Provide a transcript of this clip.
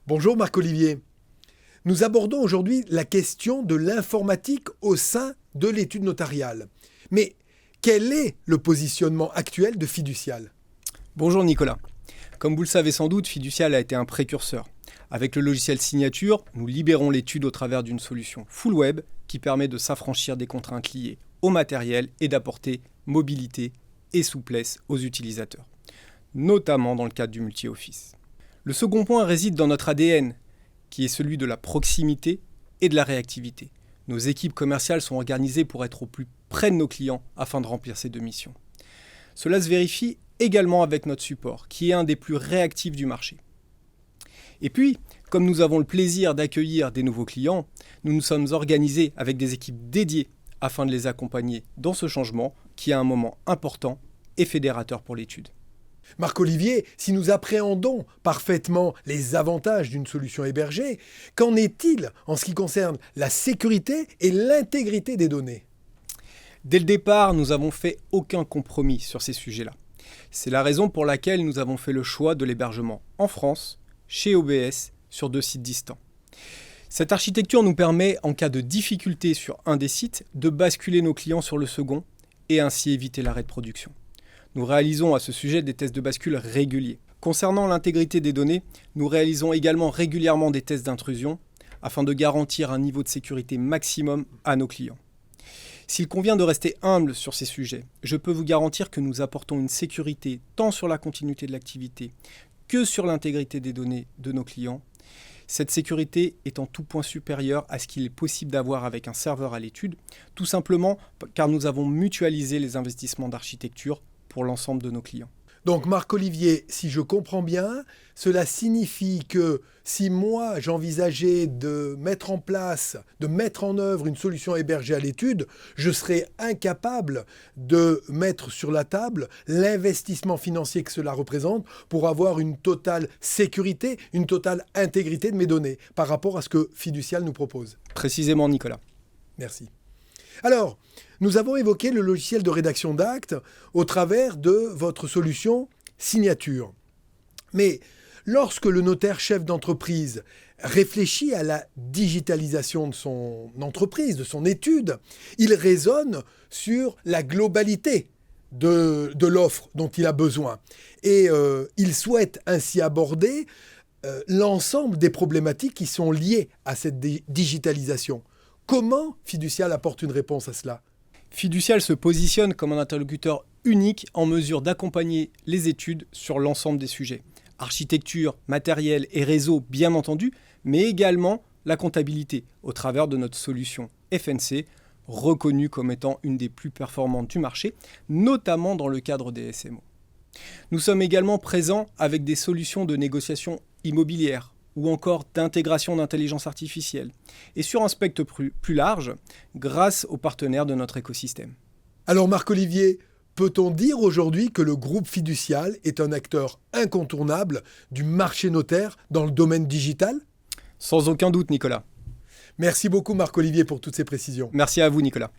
Bonjour Marc-Olivier. Nous abordons aujourd'hui la question de l'informatique au sein de l'étude notariale. Mais quel est le positionnement actuel de Fiducial ? Bonjour Nicolas. Comme vous le savez sans doute, Fiducial a été un précurseur. Avec le logiciel Signature, nous libérons l'étude au travers d'une solution full web qui permet de s'affranchir des contraintes liées au matériel et d'apporter mobilité et souplesse aux utilisateurs, notamment dans le cadre du multi-office. Le second point réside dans notre ADN, qui est celui de la proximité et de la réactivité. Nos équipes commerciales sont organisées pour être au plus près de nos clients afin de remplir ces deux missions. Cela se vérifie également avec notre support, qui est un des plus réactifs du marché. Et puis, comme nous avons le plaisir d'accueillir des nouveaux clients, nous nous sommes organisés avec des équipes dédiées afin de les accompagner dans ce changement qui est un moment important et fédérateur pour l'étude. Marc-Olivier, si nous appréhendons parfaitement les avantages d'une solution hébergée, qu'en est-il en ce qui concerne la sécurité et l'intégrité des données ? Dès le départ, nous n'avons fait aucun compromis sur ces sujets-là. C'est la raison pour laquelle nous avons fait le choix de l'hébergement en France, chez OBS, sur 2 sites distants. Cette architecture nous permet, en cas de difficulté sur un des sites, de basculer nos clients sur le second et ainsi éviter l'arrêt de production. Nous réalisons à ce sujet des tests de bascule réguliers. Concernant l'intégrité des données, nous réalisons également régulièrement des tests d'intrusion afin de garantir un niveau de sécurité maximum à nos clients. S'il convient de rester humble sur ces sujets, je peux vous garantir que nous apportons une sécurité tant sur la continuité de l'activité que sur l'intégrité des données de nos clients. Cette sécurité est en tout point supérieure à ce qu'il est possible d'avoir avec un serveur à l'étude, tout simplement car nous avons mutualisé les investissements d'architecture pour l'ensemble de nos clients. Donc Marc-Olivier, si je comprends bien, cela signifie que si moi j'envisageais de mettre en œuvre une solution hébergée à l'étude, je serais incapable de mettre sur la table l'investissement financier que cela représente pour avoir une totale sécurité, une totale intégrité de mes données par rapport à ce que Fiducial nous propose. Précisément, Nicolas. Merci. Alors, nous avons évoqué le logiciel de rédaction d'actes au travers de votre solution Signature. Mais lorsque le notaire chef d'entreprise réfléchit à la digitalisation de son entreprise, de son étude, il raisonne sur la globalité de l'offre dont il a besoin. Et il souhaite ainsi aborder l'ensemble des problématiques qui sont liées à cette digitalisation. Comment Fiducial apporte une réponse à cela ? Fiducial se positionne comme un interlocuteur unique en mesure d'accompagner les études sur l'ensemble des sujets. Architecture, matériel et réseau bien entendu, mais également la comptabilité au travers de notre solution FNC, reconnue comme étant une des plus performantes du marché, notamment dans le cadre des SMO. Nous sommes également présents avec des solutions de négociation immobilière, ou encore d'intégration d'intelligence artificielle, et sur un spectre plus large, grâce aux partenaires de notre écosystème. Alors Marc-Olivier, peut-on dire aujourd'hui que le groupe Fiducial est un acteur incontournable du marché notaire dans le domaine digital ? Sans aucun doute, Nicolas. Merci beaucoup Marc-Olivier pour toutes ces précisions. Merci à vous, Nicolas.